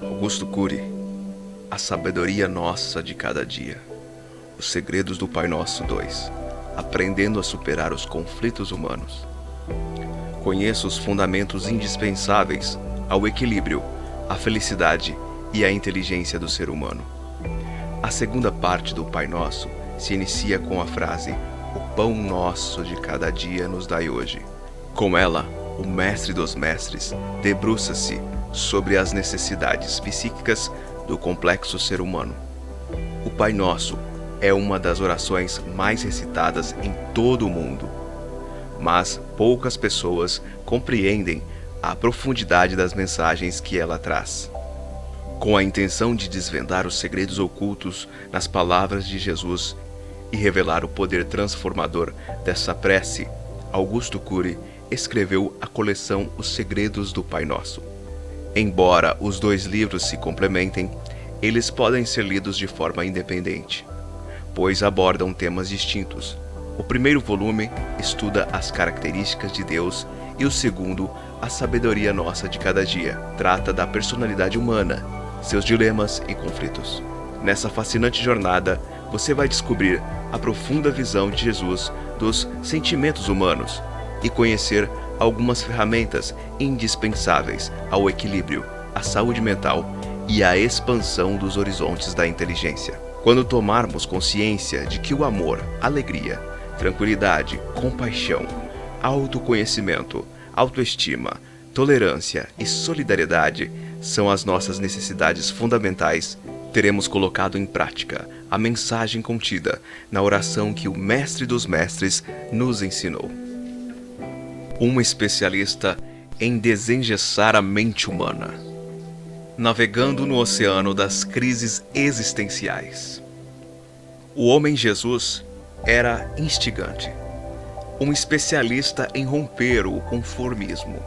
Augusto Cury, A Sabedoria Nossa de Cada Dia. Os Segredos do Pai Nosso 2. Aprendendo a superar os conflitos humanos. Conheça os fundamentos indispensáveis ao equilíbrio, à felicidade e à inteligência do ser humano. A segunda parte do Pai Nosso se inicia com a frase: "O pão nosso de cada dia nos dai hoje". Com ela, o Mestre dos Mestres debruça-se sobre as necessidades psíquicas do complexo ser humano. O Pai Nosso é uma das orações mais recitadas em todo o mundo, mas poucas pessoas compreendem a profundidade das mensagens que ela traz. Com a intenção de desvendar os segredos ocultos nas palavras de Jesus e revelar o poder transformador dessa prece, Augusto Cury escreveu a coleção Os Segredos do Pai Nosso. Embora os dois livros se complementem, eles podem ser lidos de forma independente, pois abordam temas distintos. O primeiro volume estuda as características de Deus e o segundo, a sabedoria nossa de cada dia, trata da personalidade humana, seus dilemas e conflitos. Nessa fascinante jornada, você vai descobrir a profunda visão de Jesus dos sentimentos humanos e conhecer algumas ferramentas indispensáveis ao equilíbrio, à saúde mental e à expansão dos horizontes da inteligência. Quando tomarmos consciência de que o amor, alegria, tranquilidade, compaixão, autoconhecimento, autoestima, tolerância e solidariedade são as nossas necessidades fundamentais, teremos colocado em prática a mensagem contida na oração que o Mestre dos Mestres nos ensinou. Um especialista em desengessar a mente humana, navegando no oceano das crises existenciais. O homem Jesus era instigante, um especialista em romper o conformismo.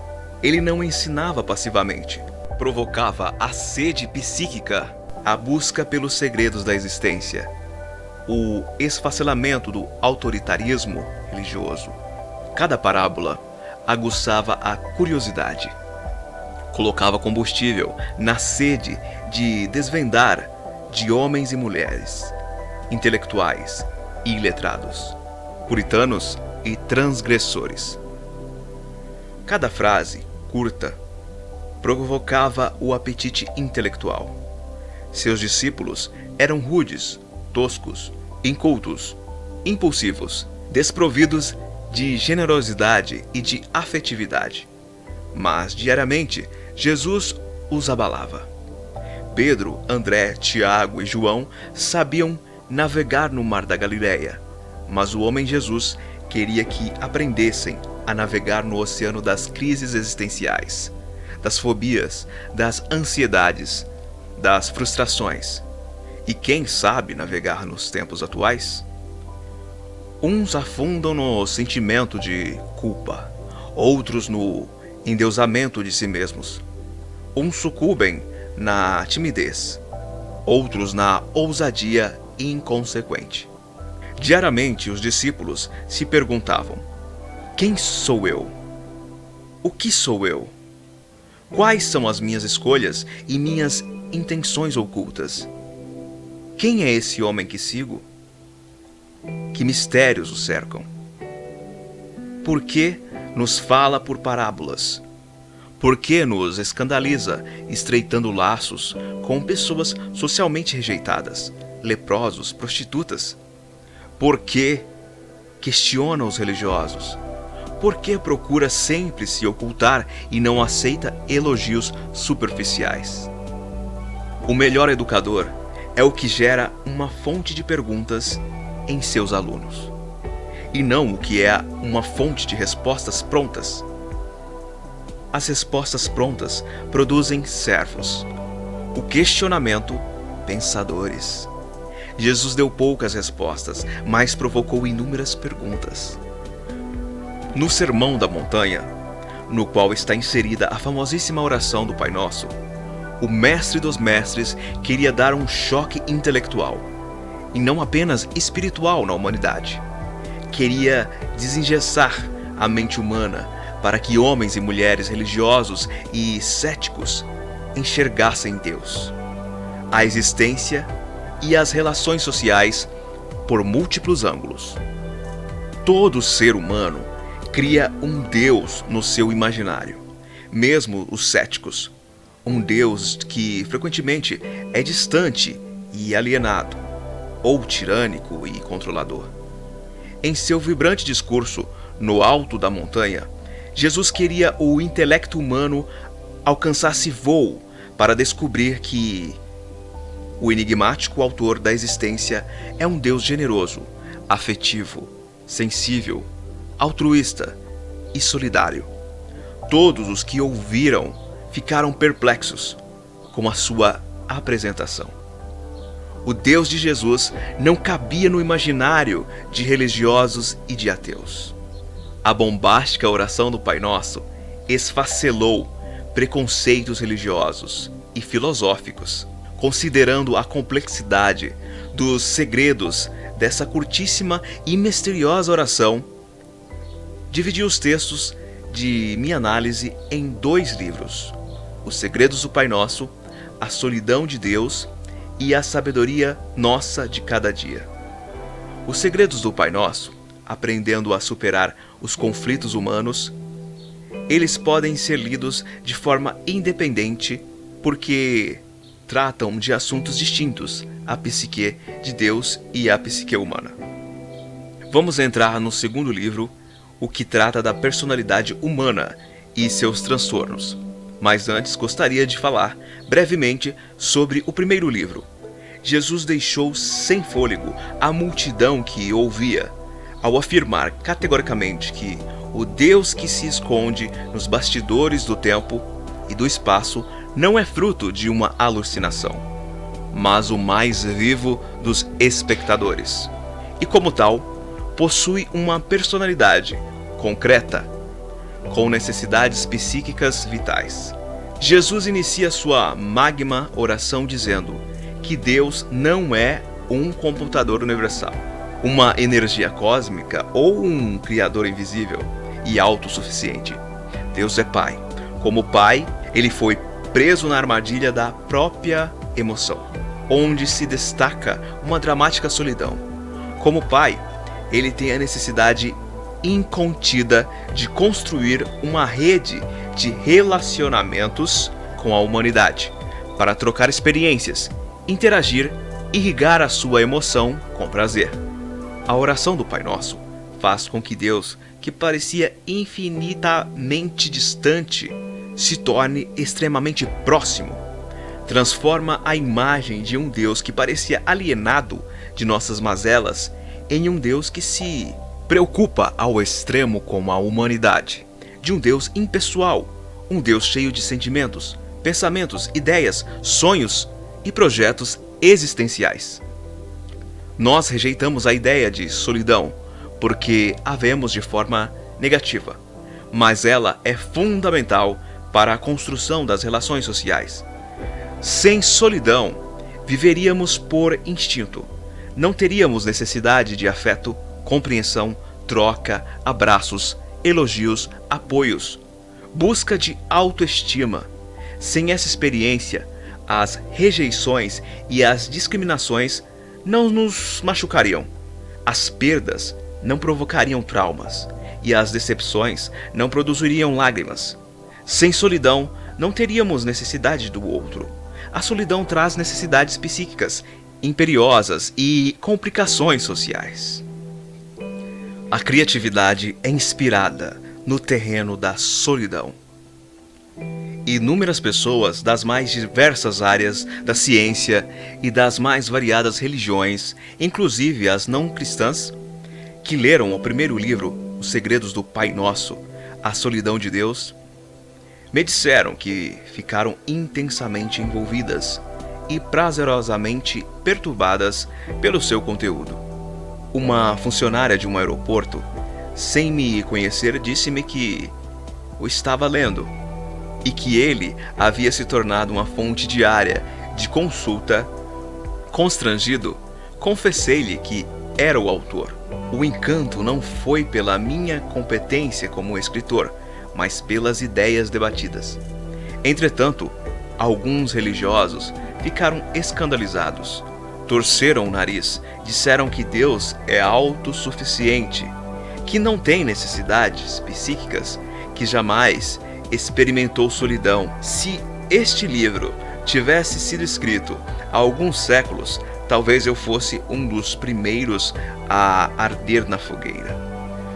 Ele não ensinava passivamente, provocava a sede psíquica, a busca pelos segredos da existência, o esfacelamento do autoritarismo religioso. Cada parábola aguçava a curiosidade, colocava combustível na sede de desvendar de homens e mulheres, intelectuais e iletrados, puritanos e transgressores. Cada frase, curta, provocava o apetite intelectual. Seus discípulos eram rudes, toscos, incultos, impulsivos, desprovidos de generosidade e de afetividade. Mas, diariamente, Jesus os abalava. Pedro, André, Tiago e João sabiam navegar no mar da Galileia, mas o homem Jesus queria que aprendessem a navegar no oceano das crises existenciais, das fobias, das ansiedades, das frustrações. E quem sabe navegar nos tempos atuais? Uns afundam no sentimento de culpa, outros no endeusamento de si mesmos. Uns sucumbem na timidez, outros na ousadia inconsequente. Diariamente, os discípulos se perguntavam: quem sou eu? O que sou eu? Quais são as minhas escolhas e minhas intenções ocultas? Quem é esse homem que sigo? Que mistérios o cercam? Por que nos fala por parábolas? Por que nos escandaliza, estreitando laços com pessoas socialmente rejeitadas, leprosos, prostitutas? Por que questiona os religiosos? Por que procura sempre se ocultar e não aceita elogios superficiais? O melhor educador é o que gera uma fonte de perguntas em seus alunos, e não o que é uma fonte de respostas prontas. As respostas prontas produzem servos, o questionamento, pensadores. Jesus deu poucas respostas, mas provocou inúmeras perguntas. No Sermão da Montanha, no qual está inserida a famosíssima oração do Pai Nosso, o Mestre dos Mestres queria dar um choque intelectual, e não apenas espiritual na humanidade. Queria desengessar a mente humana para que homens e mulheres religiosos e céticos enxergassem Deus, a existência e as relações sociais por múltiplos ângulos. Todo ser humano cria um Deus no seu imaginário, mesmo os céticos. Um Deus que frequentemente é distante e alienado, ou tirânico e controlador. Em seu vibrante discurso no alto da montanha, Jesus queria o intelecto humano alcançasse voo para descobrir que o enigmático autor da existência é um Deus generoso, afetivo, sensível, altruísta e solidário. Todos os que ouviram ficaram perplexos com a sua apresentação. O Deus de Jesus não cabia no imaginário de religiosos e de ateus. A bombástica oração do Pai Nosso esfacelou preconceitos religiosos e filosóficos, considerando a complexidade dos segredos dessa curtíssima e misteriosa oração. Dividi os textos de minha análise em 2 livros: Os Segredos do Pai Nosso, A Solidão de Deus e A Sabedoria Nossa de Cada Dia. Os Segredos do Pai Nosso, aprendendo a superar os conflitos humanos, eles podem ser lidos de forma independente porque tratam de assuntos distintos, a psique de Deus e a psique humana. Vamos entrar no segundo livro, o que trata da personalidade humana e seus transtornos. Mas antes gostaria de falar brevemente sobre o primeiro livro. Jesus deixou sem fôlego a multidão que ouvia, ao afirmar categoricamente que o Deus que se esconde nos bastidores do tempo e do espaço não é fruto de uma alucinação, mas o mais vivo dos espectadores, e como tal, possui uma personalidade concreta, com necessidades psíquicas vitais. Jesus inicia sua magma oração dizendo que Deus não é um computador universal, uma energia cósmica ou um criador invisível e autossuficiente. Deus é Pai. Como Pai, ele foi preso na armadilha da própria emoção, onde se destaca uma dramática solidão. Como Pai, ele tem a necessidade incontida de construir uma rede de relacionamentos com a humanidade, para trocar experiências, interagir e irrigar a sua emoção com prazer. A oração do Pai Nosso faz com que Deus, que parecia infinitamente distante, se torne extremamente próximo. Transforma a imagem de um Deus que parecia alienado de nossas mazelas em um Deus que se preocupa ao extremo com a humanidade, de um Deus impessoal, um Deus cheio de sentimentos, pensamentos, ideias, sonhos e projetos existenciais. Nós rejeitamos a ideia de solidão porque a vemos de forma negativa, mas ela é fundamental para a construção das relações sociais. Sem solidão, viveríamos por instinto. Não teríamos necessidade de afeto, compreensão, troca, abraços, elogios, apoios, busca de autoestima. Sem essa experiência, as rejeições e as discriminações não nos machucariam. As perdas não provocariam traumas e as decepções não produziriam lágrimas. Sem solidão, não teríamos necessidade do outro. A solidão traz necessidades psíquicas imperiosas e complicações sociais. A criatividade é inspirada no terreno da solidão. Inúmeras pessoas das mais diversas áreas da ciência e das mais variadas religiões, inclusive as não cristãs, que leram o primeiro livro, Os Segredos do Pai Nosso, A Solidão de Deus, me disseram que ficaram intensamente envolvidas e prazerosamente perturbadas pelo seu conteúdo. Uma funcionária de um aeroporto, sem me conhecer, disse-me que o estava lendo e que ele havia se tornado uma fonte diária de consulta. Constrangido, confessei-lhe que era o autor. O encanto não foi pela minha competência como escritor, mas pelas ideias debatidas. Entretanto, Alguns religiosos ficaram escandalizados, torceram o nariz, disseram que Deus é autossuficiente, que não tem necessidades psíquicas, que jamais experimentou solidão. Se este livro tivesse sido escrito há alguns séculos, talvez eu fosse um dos primeiros a arder na fogueira.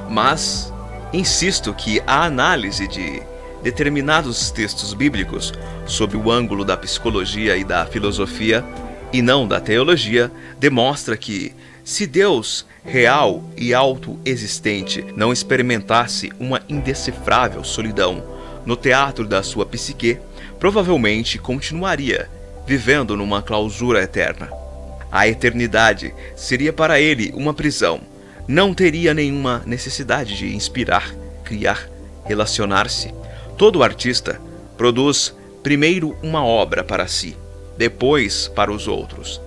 Mas insisto que a análise de determinados textos bíblicos sob o ângulo da psicologia e da filosofia, e não da teologia, demonstra que, se Deus real e autoexistente não experimentasse uma indecifrável solidão no teatro da sua psique, provavelmente continuaria vivendo numa clausura eterna. A eternidade seria para ele uma prisão. Não teria nenhuma necessidade de inspirar, criar, relacionar-se. Todo artista produz primeiro uma obra para si, depois para os outros.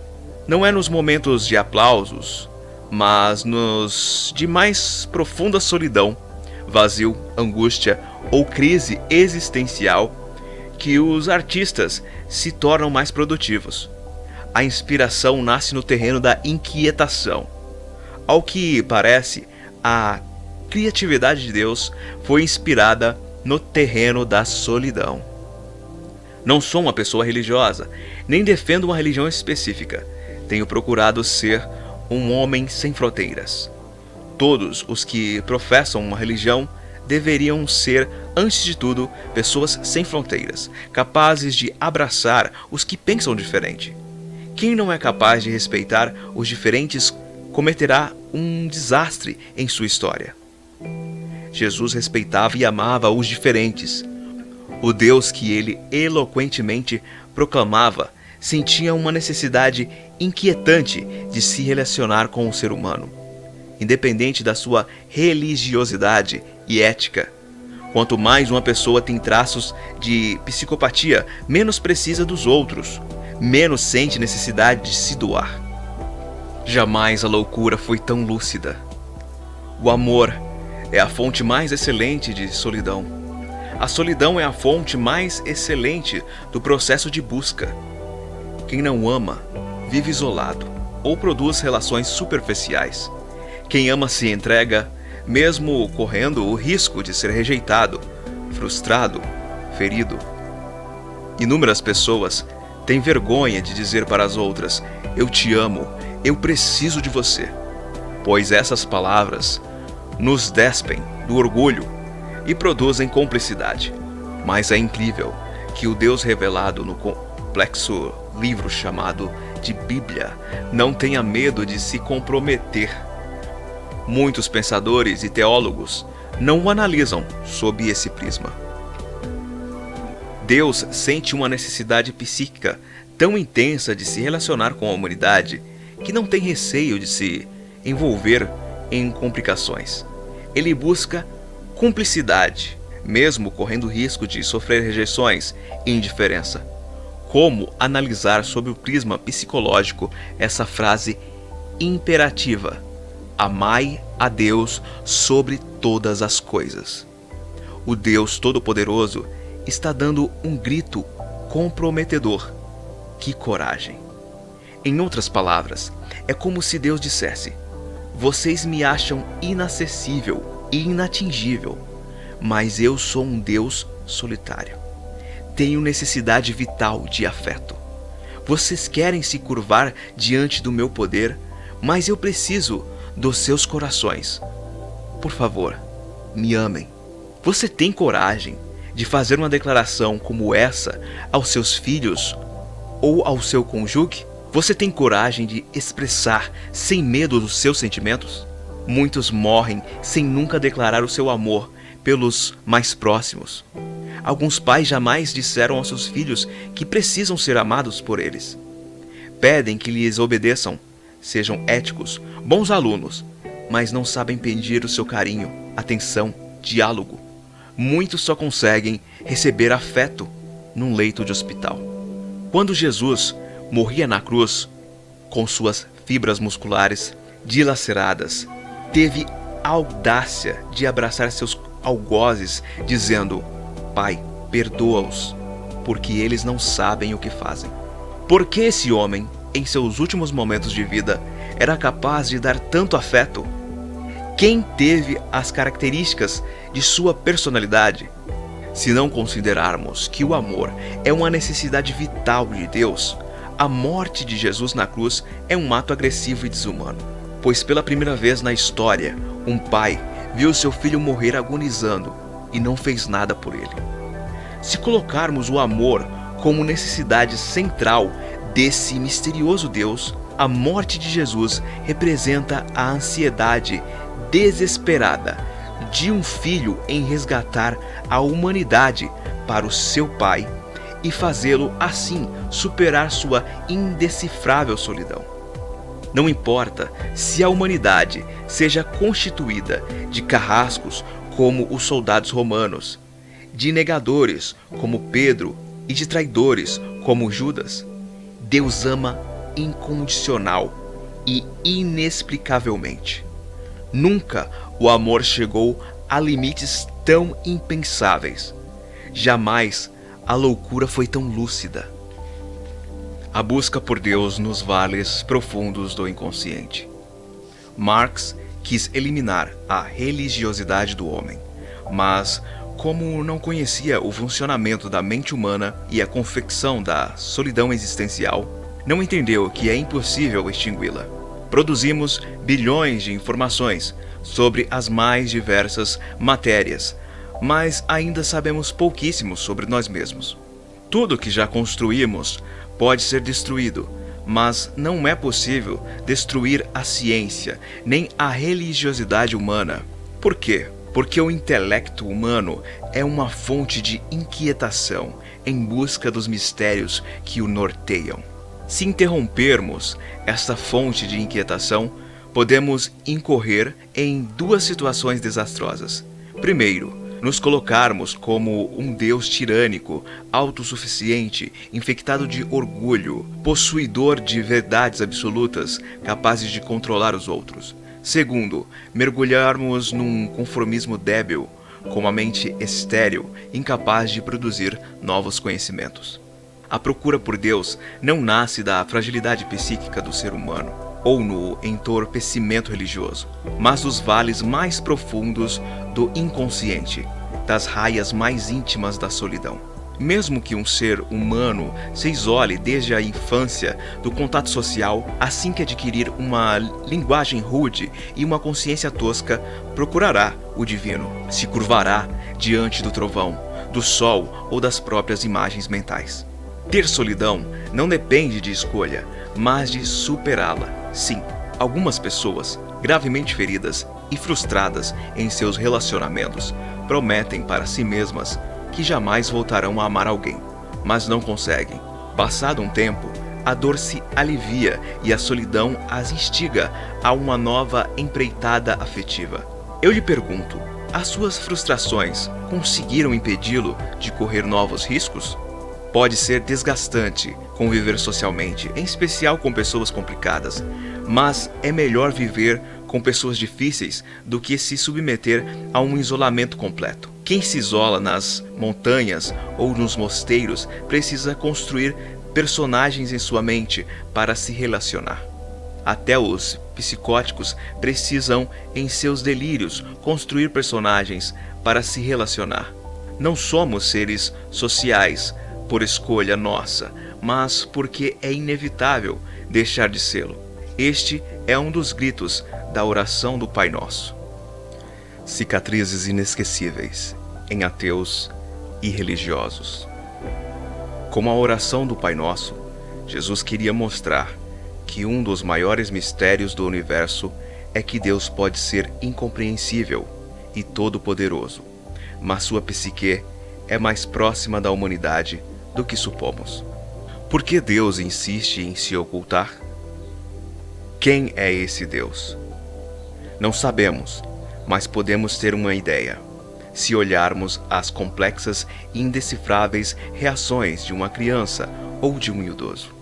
Não é nos momentos de aplausos, mas nos de mais profunda solidão, vazio, angústia ou crise existencial que os artistas se tornam mais produtivos. A inspiração nasce no terreno da inquietação. Ao que parece, a criatividade de Deus foi inspirada no terreno da solidão. Não sou uma pessoa religiosa, nem defendo uma religião específica. Tenho procurado ser um homem sem fronteiras. Todos os que professam uma religião deveriam ser, antes de tudo, pessoas sem fronteiras, capazes de abraçar os que pensam diferente. Quem não é capaz de respeitar os diferentes cometerá um desastre em sua história. Jesus respeitava e amava os diferentes. O Deus que ele eloquentemente proclamava sentia uma necessidade inquietante de se relacionar com o ser humano, independente da sua religiosidade e ética. Quanto mais uma pessoa tem traços de psicopatia, menos precisa dos outros, menos sente necessidade de se doar. Jamais a loucura foi tão lúcida. O amor é a fonte mais excelente de solidão. A solidão é a fonte mais excelente do processo de busca. Quem não ama, vive isolado ou produz relações superficiais. Quem ama se entrega, mesmo correndo o risco de ser rejeitado, frustrado, ferido. Inúmeras pessoas têm vergonha de dizer para as outras: eu te amo, eu preciso de você, pois essas palavras nos despem do orgulho e produzem cumplicidade. Mas é incrível que o Deus revelado no complexo livro chamado de Bíblia não tenha medo de se comprometer. Muitos pensadores e teólogos não o analisam sob esse prisma. Deus sente uma necessidade psíquica tão intensa de se relacionar com a humanidade que não tem receio de se envolver em complicações. Ele busca cumplicidade, mesmo correndo risco de sofrer rejeições e indiferença. Como analisar sob o prisma psicológico essa frase imperativa: amai a Deus sobre todas as coisas? O Deus Todo-Poderoso está dando um grito comprometedor. Que coragem! Em outras palavras, é como se Deus dissesse: vocês me acham inacessível e inatingível, mas eu sou um Deus solitário. Tenho necessidade vital de afeto. Vocês querem se curvar diante do meu poder, mas eu preciso dos seus corações. Por favor, me amem. Você tem coragem de fazer uma declaração como essa aos seus filhos ou ao seu cônjuge? Você tem coragem de expressar sem medo dos seus sentimentos? Muitos morrem sem nunca declarar o seu amor pelos mais próximos. Alguns pais jamais disseram aos seus filhos que precisam ser amados por eles. Pedem que lhes obedeçam, sejam éticos, bons alunos, mas não sabem pedir o seu carinho, atenção, diálogo. Muitos só conseguem receber afeto num leito de hospital. Quando Jesus morria na cruz, com suas fibras musculares dilaceradas, teve a audácia de abraçar seus algozes, dizendo: Pai, perdoa-os, porque eles não sabem o que fazem. Por que esse homem, em seus últimos momentos de vida, era capaz de dar tanto afeto? Quem teve as características de sua personalidade? Se não considerarmos que o amor é uma necessidade vital de Deus, a morte de Jesus na cruz é um ato agressivo e desumano, pois pela primeira vez na história, um pai viu seu filho morrer agonizando e não fez nada por ele. Se colocarmos o amor como necessidade central desse misterioso Deus, a morte de Jesus representa a ansiedade desesperada de um filho em resgatar a humanidade para o seu pai e fazê-lo assim superar sua indecifrável solidão. Não importa se a humanidade seja constituída de carrascos como os soldados romanos, de negadores como Pedro e de traidores como Judas, Deus ama incondicional e inexplicavelmente. Nunca o amor chegou a limites tão impensáveis. Jamais a loucura foi tão lúcida. A busca por Deus nos vales profundos do inconsciente. Marx quis eliminar a religiosidade do homem, mas, como não conhecia o funcionamento da mente humana e a confecção da solidão existencial, não entendeu que é impossível extingui-la. Produzimos bilhões de informações sobre as mais diversas matérias, mas ainda sabemos pouquíssimo sobre nós mesmos. Tudo que já construímos pode ser destruído, mas não é possível destruir a ciência nem a religiosidade humana. Por quê? Porque o intelecto humano é uma fonte de inquietação em busca dos mistérios que o norteiam. Se interrompermos essa fonte de inquietação, podemos incorrer em duas situações desastrosas. Primeiro, nos colocarmos como um Deus tirânico, autossuficiente, infectado de orgulho, possuidor de verdades absolutas, capazes de controlar os outros. Segundo, mergulharmos num conformismo débil, com uma mente estéril, incapaz de produzir novos conhecimentos. A procura por Deus não nasce da fragilidade psíquica do ser humano, ou no entorpecimento religioso, mas dos vales mais profundos do inconsciente, das raias mais íntimas da solidão. Mesmo que um ser humano se isole desde a infância do contato social, assim que adquirir uma linguagem rude e uma consciência tosca, procurará o divino, se curvará diante do trovão, do sol ou das próprias imagens mentais. Ter solidão não depende de escolha, mas de superá-la. Sim, algumas pessoas, gravemente feridas e frustradas em seus relacionamentos, prometem para si mesmas que jamais voltarão a amar alguém, mas não conseguem. Passado um tempo, a dor se alivia e a solidão as instiga a uma nova empreitada afetiva. Eu lhe pergunto, as suas frustrações conseguiram impedi-lo de correr novos riscos? Pode ser desgastante conviver socialmente, em especial com pessoas complicadas, mas é melhor viver com pessoas difíceis do que se submeter a um isolamento completo. Quem se isola nas montanhas ou nos mosteiros precisa construir personagens em sua mente para se relacionar. Até os psicóticos precisam, em seus delírios, construir personagens para se relacionar. Não somos seres sociais por escolha nossa, mas porque é inevitável deixar de sê-lo. Este é um dos gritos da oração do Pai Nosso. Cicatrizes inesquecíveis em ateus e religiosos. Com a oração do Pai Nosso, Jesus queria mostrar que um dos maiores mistérios do universo é que Deus pode ser incompreensível e todo-poderoso, mas sua psique é mais próxima da humanidade do que supomos. Por que Deus insiste em se ocultar? Quem é esse Deus? Não sabemos, mas podemos ter uma ideia, se olharmos as complexas e indecifráveis reações de uma criança ou de um idoso.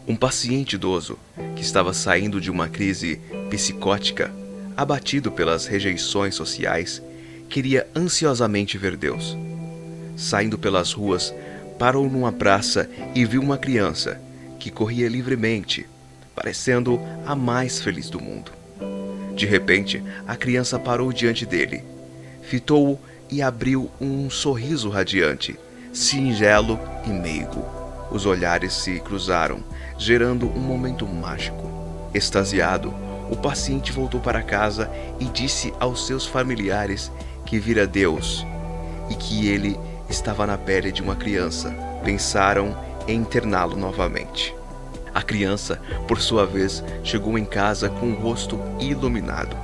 Um paciente idoso que estava saindo de uma crise psicótica, abatido pelas rejeições sociais, queria ansiosamente ver Deus. Saindo pelas ruas, parou numa praça e viu uma criança que corria livremente, parecendo a mais feliz do mundo. De repente, a criança parou diante dele, fitou-o e abriu um sorriso radiante, singelo e meigo. Os olhares se cruzaram, gerando um momento mágico. Extasiado, o paciente voltou para casa e disse aos seus familiares que vira Deus e que ele estava na pele de uma criança. Pensaram em interná-lo novamente. A criança, por sua vez, chegou em casa com o rosto iluminado.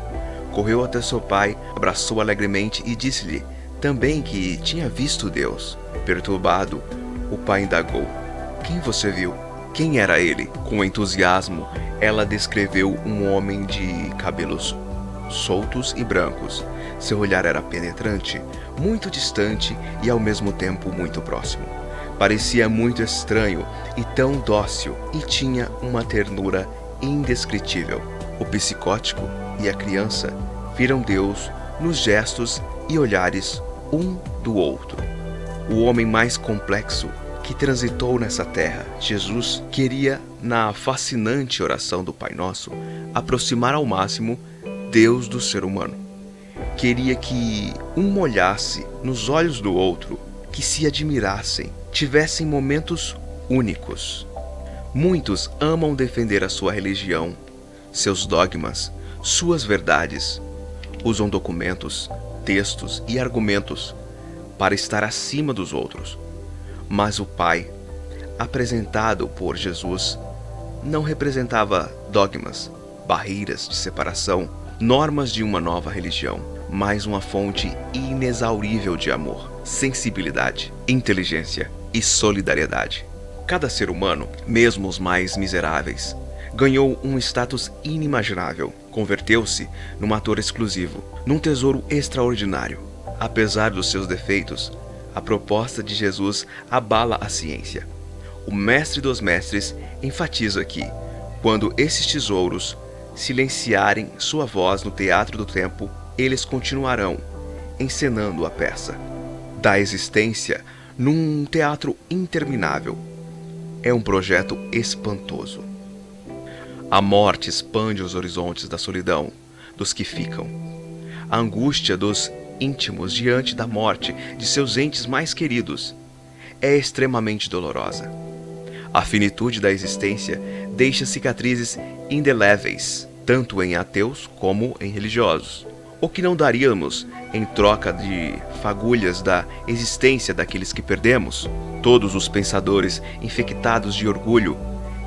Correu até seu pai, abraçou alegremente e disse-lhe também que tinha visto Deus. Perturbado, o pai indagou: "Quem você viu? Quem era ele?" Com entusiasmo, ela descreveu um homem de cabelos soltos e brancos. Seu olhar era penetrante, muito distante e ao mesmo tempo muito próximo. Parecia muito estranho e tão dócil, e tinha uma ternura indescritível. O psicótico e a criança viram Deus nos gestos e olhares um do outro. O homem mais complexo que transitou nessa terra, Jesus, queria, na fascinante oração do Pai Nosso, aproximar ao máximo Deus do ser humano. Queria que um olhasse nos olhos do outro, que se admirassem, tivessem momentos únicos. Muitos amam defender a sua religião, seus dogmas, suas verdades. Usam documentos, textos e argumentos para estar acima dos outros. Mas o Pai, apresentado por Jesus, não representava dogmas, barreiras de separação, normas de uma nova religião, mas uma fonte inexaurível de amor, sensibilidade, inteligência e solidariedade. Cada ser humano, mesmo os mais miseráveis, ganhou um status inimaginável. Converteu-se num ator exclusivo, num tesouro extraordinário. Apesar dos seus defeitos, a proposta de Jesus abala a ciência. O Mestre dos Mestres enfatiza que, quando esses tesouros silenciarem sua voz no teatro do tempo, eles continuarão encenando a peça da existência num teatro interminável. É um projeto espantoso. A morte expande os horizontes da solidão dos que ficam. A angústia dos íntimos diante da morte de seus entes mais queridos é extremamente dolorosa. A finitude da existência deixa cicatrizes indeléveis, tanto em ateus como em religiosos. O que não daríamos em troca de fagulhas da existência daqueles que perdemos? Todos os pensadores infectados de orgulho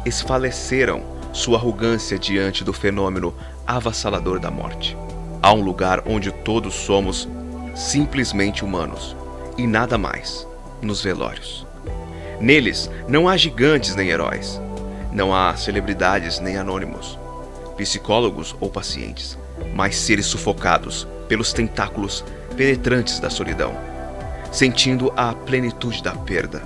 esfaleceram sua arrogância diante do fenômeno avassalador da morte. Há um lugar onde todos somos simplesmente humanos e nada mais: nos velórios. Neles não há gigantes nem heróis, não há celebridades nem anônimos, psicólogos ou pacientes, mas seres sufocados pelos tentáculos penetrantes da solidão, sentindo a plenitude da perda.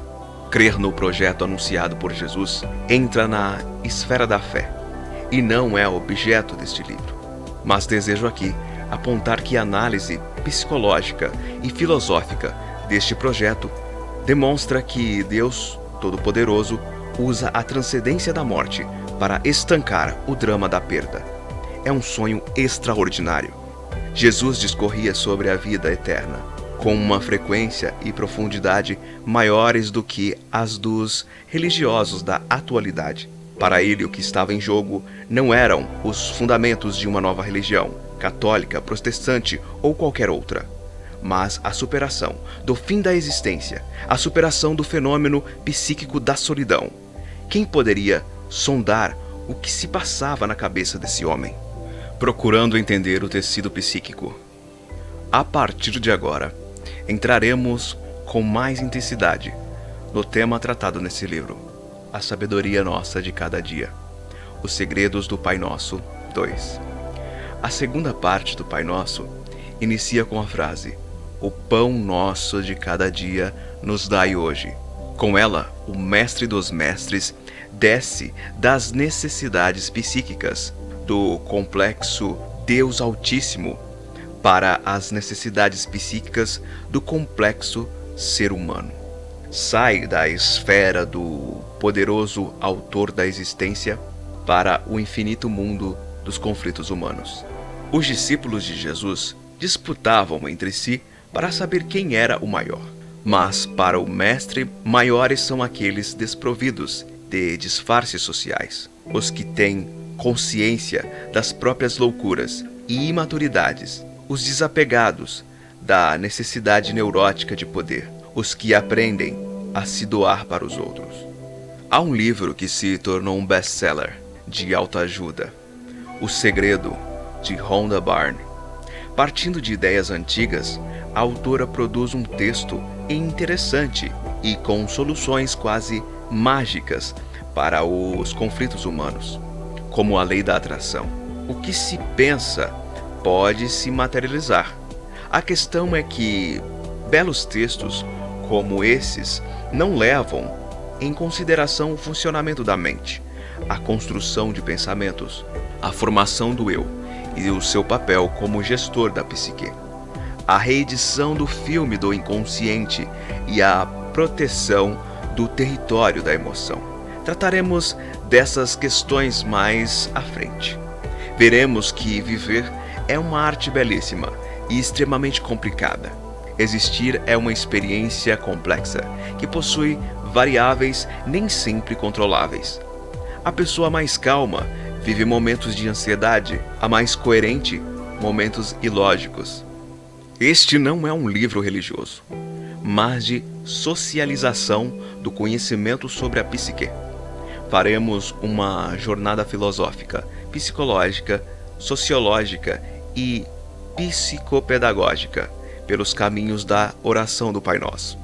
Crer no projeto anunciado por Jesus entra na esfera da fé e não é objeto deste livro. Mas desejo aqui apontar que a análise psicológica e filosófica deste projeto demonstra que Deus Todo-Poderoso usa a transcendência da morte para estancar o drama da perda. É um sonho extraordinário. Jesus discorria sobre a vida eterna, com uma frequência e profundidade maiores do que as dos religiosos da atualidade. Para ele, o que estava em jogo não eram os fundamentos de uma nova religião, católica, protestante ou qualquer outra, mas a superação do fim da existência, a superação do fenômeno psíquico da solidão. Quem poderia sondar o que se passava na cabeça desse homem? Procurando entender o tecido psíquico. A partir de agora, entraremos com mais intensidade no tema tratado nesse livro, a sabedoria nossa de cada dia, os segredos do Pai Nosso 2. A segunda parte do Pai Nosso inicia com a frase: "O pão nosso de cada dia nos dai hoje". Com ela, o Mestre dos Mestres desce das necessidades psíquicas do complexo Deus Altíssimo para as necessidades psíquicas do complexo ser humano. sai da esfera do poderoso autor da existência para o infinito mundo dos conflitos humanos. Os discípulos de Jesus disputavam entre si para saber quem era o maior. Mas, para o Mestre, maiores são aqueles desprovidos de disfarces sociais, os que têm consciência das próprias loucuras e imaturidades, os desapegados da necessidade neurótica de poder, os que aprendem a se doar para os outros. Há um livro que se tornou um best-seller de autoajuda, O Segredo, de Rhonda Byrne. Partindo de ideias antigas, a autora produz um texto interessante e com soluções quase mágicas para os conflitos humanos, como a lei da atração. O que se pensa pode se materializar. A questão é que belos textos como esses não levam em consideração o funcionamento da mente, a construção de pensamentos, a formação do eu e o seu papel como gestor da psique, a reedição do filme do inconsciente e a proteção do território da emoção. Trataremos dessas questões mais à frente. Veremos que viver é uma arte belíssima e extremamente complicada. Existir é uma experiência complexa que possui variáveis nem sempre controláveis. A pessoa mais calma vive momentos de ansiedade, a mais coerente, momentos ilógicos. Este não é um livro religioso, mas de socialização do conhecimento sobre a psique. Faremos uma jornada filosófica, psicológica, sociológica e psicopedagógica pelos caminhos da oração do Pai Nosso.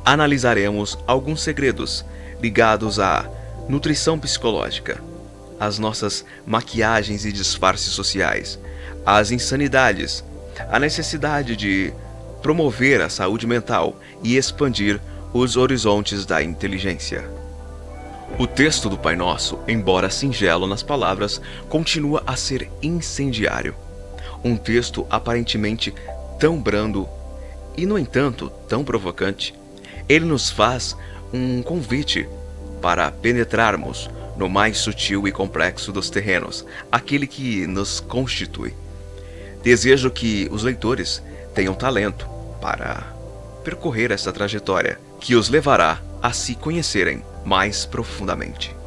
Analisaremos alguns segredos ligados à nutrição psicológica, às nossas maquiagens e disfarces sociais, às insanidades, a necessidade de promover a saúde mental e expandir os horizontes da inteligência. O texto do Pai Nosso, embora singelo nas palavras, continua a ser incendiário. Um texto aparentemente tão brando e, no entanto, tão provocante. Ele nos faz um convite para penetrarmos no mais sutil e complexo dos terrenos, aquele que nos constitui. Desejo que os leitores tenham talento para percorrer essa trajetória que os levará a se conhecerem mais profundamente.